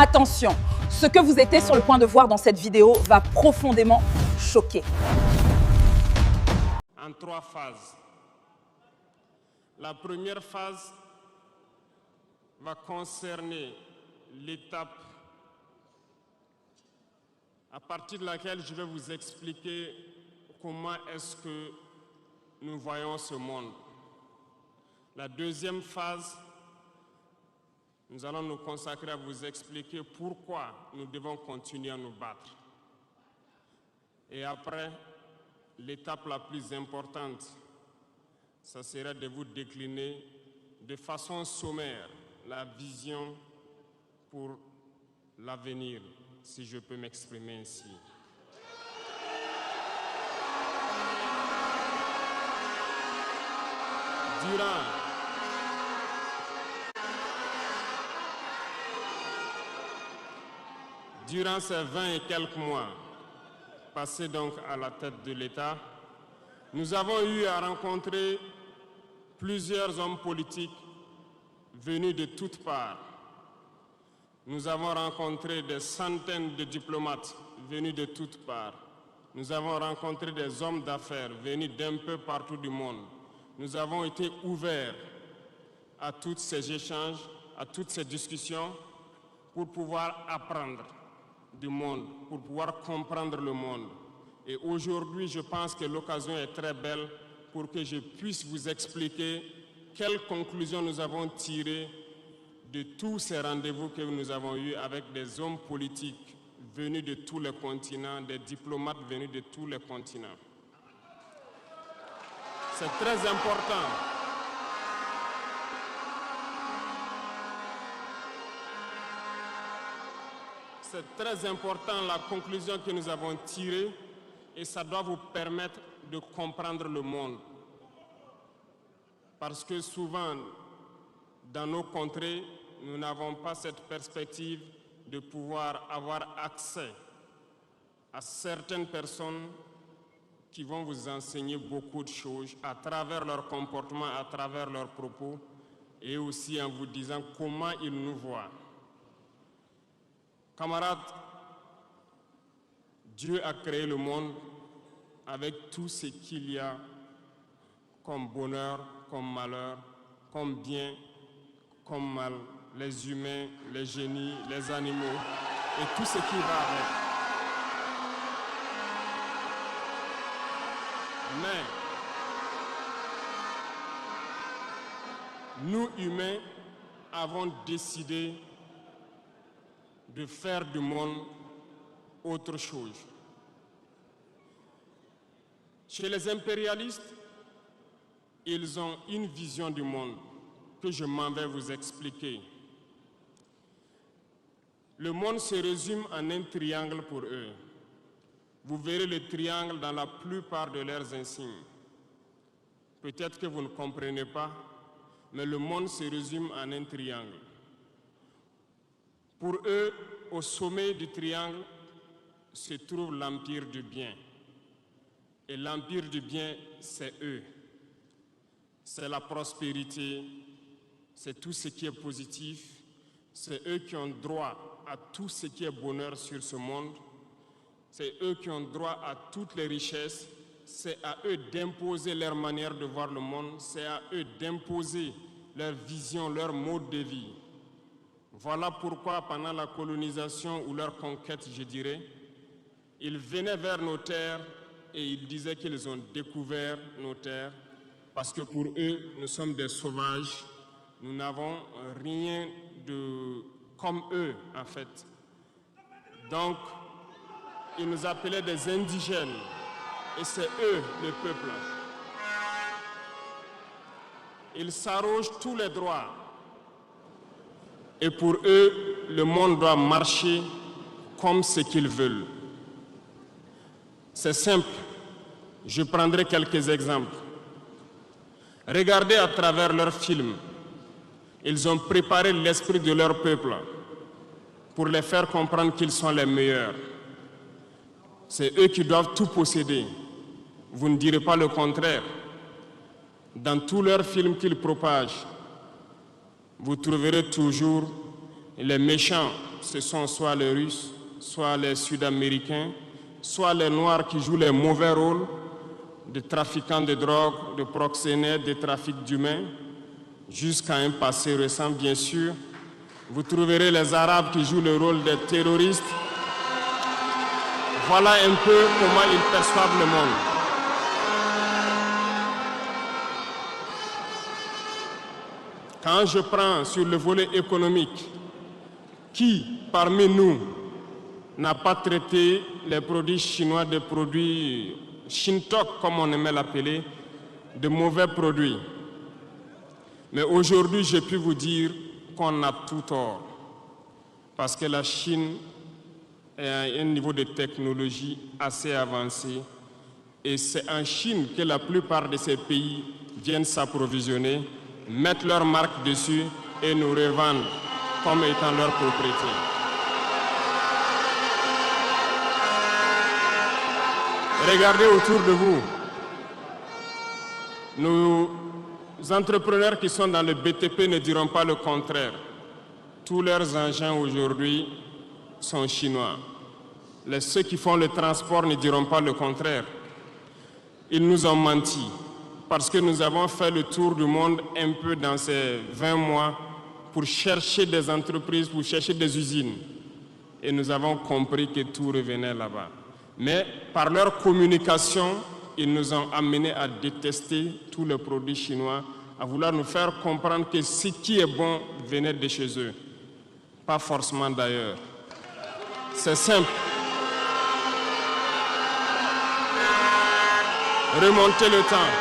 Attention, ce que vous étiez sur le point de voir dans cette vidéo va profondément choquer. En 3 phases. La première phase va concerner l'étape à partir de laquelle je vais vous expliquer comment est-ce que nous voyons ce monde. La deuxième phase, nous allons nous consacrer à vous expliquer pourquoi nous devons continuer à nous battre. Et après, l'étape la plus importante, ça sera de vous décliner de façon sommaire la vision pour l'avenir, si je peux m'exprimer ainsi. Durant ces 20 et quelques mois passés donc à la tête de l'État, nous avons eu à rencontrer plusieurs hommes politiques venus de toutes parts. Nous avons rencontré des centaines de diplomates venus de toutes parts. Nous avons rencontré des hommes d'affaires venus d'un peu partout du monde. Nous avons été ouverts à tous ces échanges, à toutes ces discussions pour pouvoir apprendre du monde, pour pouvoir comprendre le monde. Et aujourd'hui, je pense que l'occasion est très belle pour que je puisse vous expliquer quelles conclusions nous avons tirées de tous ces rendez-vous que nous avons eus avec des hommes politiques venus de tous les continents, des diplomates venus de tous les continents. C'est très important. C'est très important la conclusion que nous avons tirée et ça doit vous permettre de comprendre le monde. Parce que souvent, dans nos contrées, nous n'avons pas cette perspective de pouvoir avoir accès à certaines personnes qui vont vous enseigner beaucoup de choses à travers leur comportement, à travers leurs propos et aussi en vous disant comment ils nous voient. Camarades, Dieu a créé le monde avec tout ce qu'il y a comme bonheur, comme malheur, comme bien, comme mal, les humains, les génies, les animaux et tout ce qui va avec. Mais nous, humains, avons décidé de faire du monde autre chose. Chez les impérialistes, ils ont une vision du monde que je m'en vais vous expliquer. Le monde se résume en un triangle pour eux. Vous verrez le triangle dans la plupart de leurs insignes. Peut-être que vous ne comprenez pas, mais le monde se résume en un triangle. Pour eux, au sommet du triangle, se trouve l'empire du bien. Et l'empire du bien, c'est eux. C'est la prospérité, c'est tout ce qui est positif. C'est eux qui ont droit à tout ce qui est bonheur sur ce monde. C'est eux qui ont droit à toutes les richesses. C'est à eux d'imposer leur manière de voir le monde. C'est à eux d'imposer leur vision, leur mode de vie. Voilà pourquoi pendant la colonisation ou leur conquête, je dirais, ils venaient vers nos terres et ils disaient qu'ils ont découvert nos terres parce que pour eux, nous sommes des sauvages. Nous n'avons rien de comme eux, en fait. Donc, ils nous appelaient des indigènes. Et c'est eux, le peuple. Ils s'arrogent tous les droits. Et pour eux, le monde doit marcher comme ce qu'ils veulent. C'est simple. Je prendrai quelques exemples. Regardez à travers leurs films. Ils ont préparé l'esprit de leur peuple pour les faire comprendre qu'ils sont les meilleurs. C'est eux qui doivent tout posséder. Vous ne direz pas le contraire. Dans tous leurs films qu'ils propagent, vous trouverez toujours les méchants ce sont soit les Russes, soit les Sud-Américains, soit les Noirs qui jouent les mauvais rôles de trafiquants de drogue, de proxénètes, de trafic d'humains, jusqu'à un passé récent, bien sûr. Vous trouverez les Arabes qui jouent le rôle des terroristes. Voilà un peu comment ils perçoivent le monde. Quand je prends sur le volet économique, qui parmi nous n'a pas traité les produits chinois des produits Shintok, comme on aimait l'appeler, de mauvais produits? Mais aujourd'hui, j'ai pu vous dire qu'on a tout tort, parce que la Chine est à un niveau de technologie assez avancé, et c'est en Chine que la plupart de ces pays viennent s'approvisionner, mettent leur marque dessus et nous revendent comme étant leur propriété. Regardez autour de vous. Nos entrepreneurs qui sont dans le BTP ne diront pas le contraire. Tous leurs engins aujourd'hui sont chinois. Ceux qui font le transport ne diront pas le contraire. Ils nous ont menti parce que nous avons fait le tour du monde un peu dans ces 20 mois pour chercher des entreprises, pour chercher des usines. Et nous avons compris que tout revenait là-bas. Mais par leur communication, ils nous ont amenés à détester tous les produits chinois, à vouloir nous faire comprendre que ce qui est bon venait de chez eux, pas forcément d'ailleurs. C'est simple. Remonter le temps.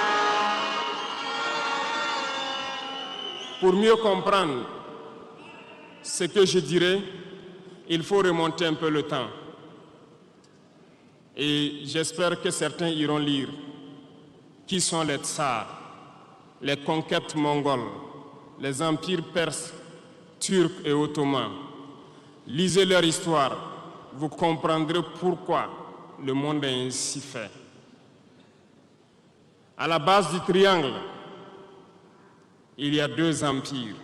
Pour mieux comprendre ce que je dirais, il faut remonter un peu le temps. Et j'espère que certains iront lire qui sont les tsars, les conquêtes mongoles, les empires perses, turcs et ottomans. Lisez leur histoire, vous comprendrez pourquoi le monde est ainsi fait. À la base du triangle, il y a deux empires.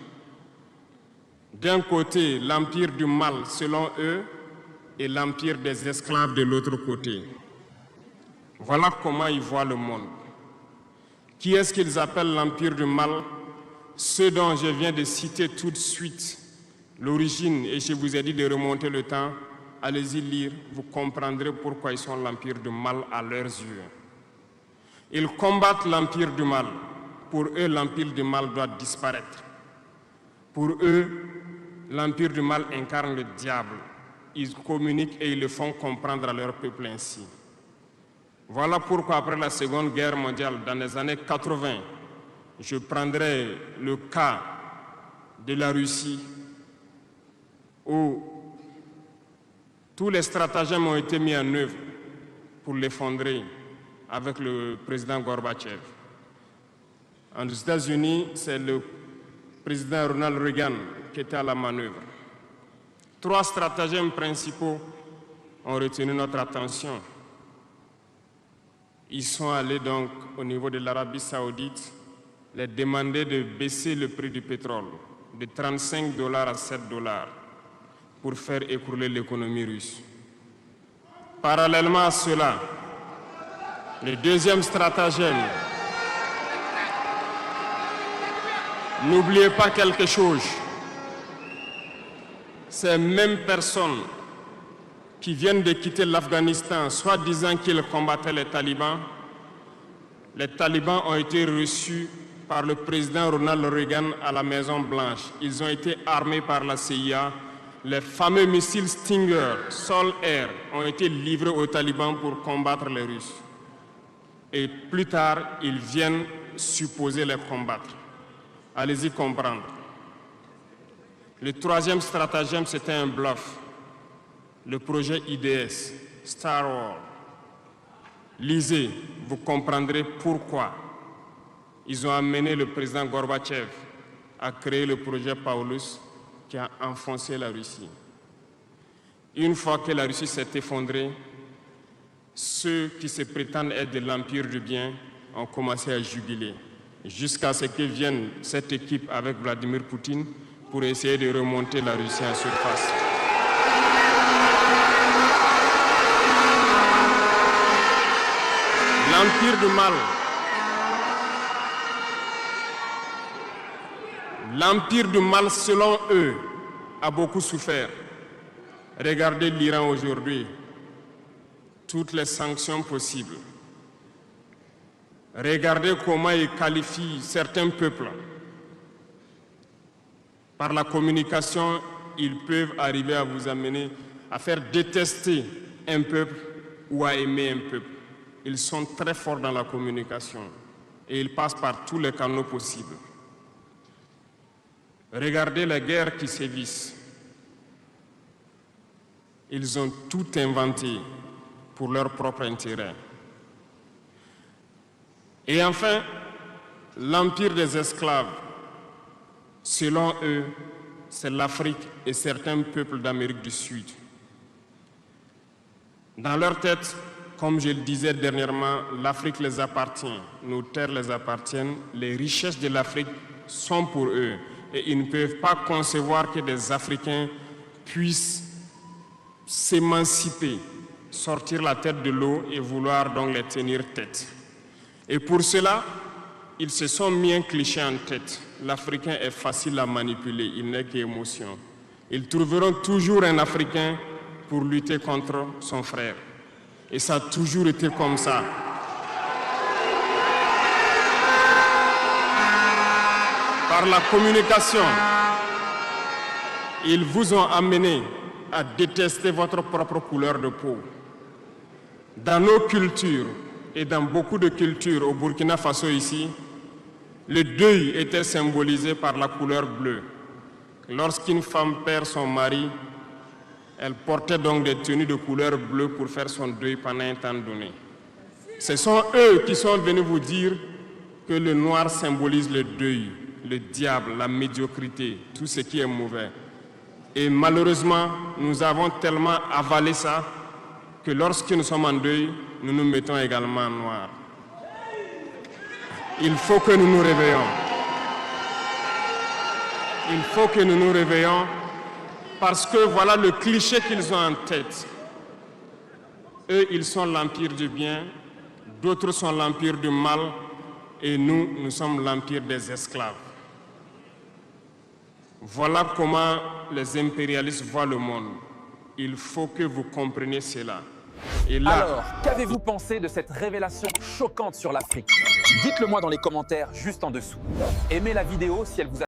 D'un côté, l'empire du mal, selon eux, et l'empire des esclaves de l'autre côté. Voilà comment ils voient le monde. Qui est-ce qu'ils appellent l'empire du mal? Ceux dont je viens de citer tout de suite l'origine, et je vous ai dit de remonter le temps, allez-y lire, vous comprendrez pourquoi ils sont l'empire du mal à leurs yeux. Ils combattent l'empire du mal. Pour eux, l'empire du mal doit disparaître. Pour eux, l'empire du mal incarne le diable. Ils communiquent et ils le font comprendre à leur peuple ainsi. Voilà pourquoi après la Seconde Guerre mondiale, dans les années 80, je prendrai le cas de la Russie où tous les stratagèmes ont été mis en œuvre pour l'effondrer avec le président Gorbatchev. Aux États-Unis, c'est le président Ronald Reagan qui était à la manœuvre. 3 stratagèmes principaux ont retenu notre attention. Ils sont allés donc au niveau de l'Arabie Saoudite les demander de baisser le prix du pétrole de $35 à $7 pour faire écrouler l'économie russe. Parallèlement à cela, le deuxième stratagème, n'oubliez pas quelque chose. Ces mêmes personnes qui viennent de quitter l'Afghanistan, soit disant qu'ils combattaient les talibans ont été reçus par le président Ronald Reagan à la Maison-Blanche. Ils ont été armés par la CIA. Les fameux missiles Stinger, Sol-Air, ont été livrés aux talibans pour combattre les Russes. Et plus tard, ils viennent supposer les combattre. Allez-y comprendre. Le troisième stratagème, c'était un bluff. Le projet IDS, Star Wars. Lisez, vous comprendrez pourquoi ils ont amené le président Gorbatchev à créer le projet Paulus qui a enfoncé la Russie. Une fois que la Russie s'est effondrée, ceux qui se prétendent être de l'empire du bien ont commencé à jubiler, jusqu'à ce que vienne cette équipe avec Vladimir Poutine pour essayer de remonter la Russie en surface. L'empire du mal. L'empire du mal, selon eux, a beaucoup souffert. Regardez l'Iran aujourd'hui, toutes les sanctions possibles. Regardez comment ils qualifient certains peuples. Par la communication, ils peuvent arriver à vous amener à faire détester un peuple ou à aimer un peuple. Ils sont très forts dans la communication et ils passent par tous les canaux possibles. Regardez les guerres qui sévissent. Ils ont tout inventé pour leur propre intérêt. Et enfin, l'empire des esclaves, selon eux, c'est l'Afrique et certains peuples d'Amérique du Sud. Dans leur tête, comme je le disais dernièrement, l'Afrique les appartient, nos terres les appartiennent, les richesses de l'Afrique sont pour eux. Et ils ne peuvent pas concevoir que des Africains puissent s'émanciper, sortir la tête de l'eau et vouloir donc les tenir tête. Et pour cela, ils se sont mis un cliché en tête. L'Africain est facile à manipuler, il n'est qu'émotion. Ils trouveront toujours un Africain pour lutter contre son frère. Et ça a toujours été comme ça. Par la communication, ils vous ont amené à détester votre propre couleur de peau. Dans nos cultures et dans beaucoup de cultures au Burkina Faso ici, le deuil était symbolisé par la couleur bleue. Lorsqu'une femme perd son mari, elle portait donc des tenues de couleur bleue pour faire son deuil pendant un temps donné. Ce sont eux qui sont venus vous dire que le noir symbolise le deuil, le diable, la médiocrité, tout ce qui est mauvais. Et malheureusement, nous avons tellement avalé ça que lorsque nous sommes en deuil, nous nous mettons également en noir. Il faut que nous nous réveillons. Il faut que nous nous réveillons parce que voilà le cliché qu'ils ont en tête. Eux, ils sont l'empire du bien, d'autres sont l'empire du mal et nous, nous sommes l'empire des esclaves. Voilà comment les impérialistes voient le monde. Il faut que vous compreniez cela. Et là, alors, qu'avez-vous pensé de cette révélation choquante sur l'Afrique? Dites-le moi dans les commentaires juste en dessous. Aimez la vidéo si elle vous a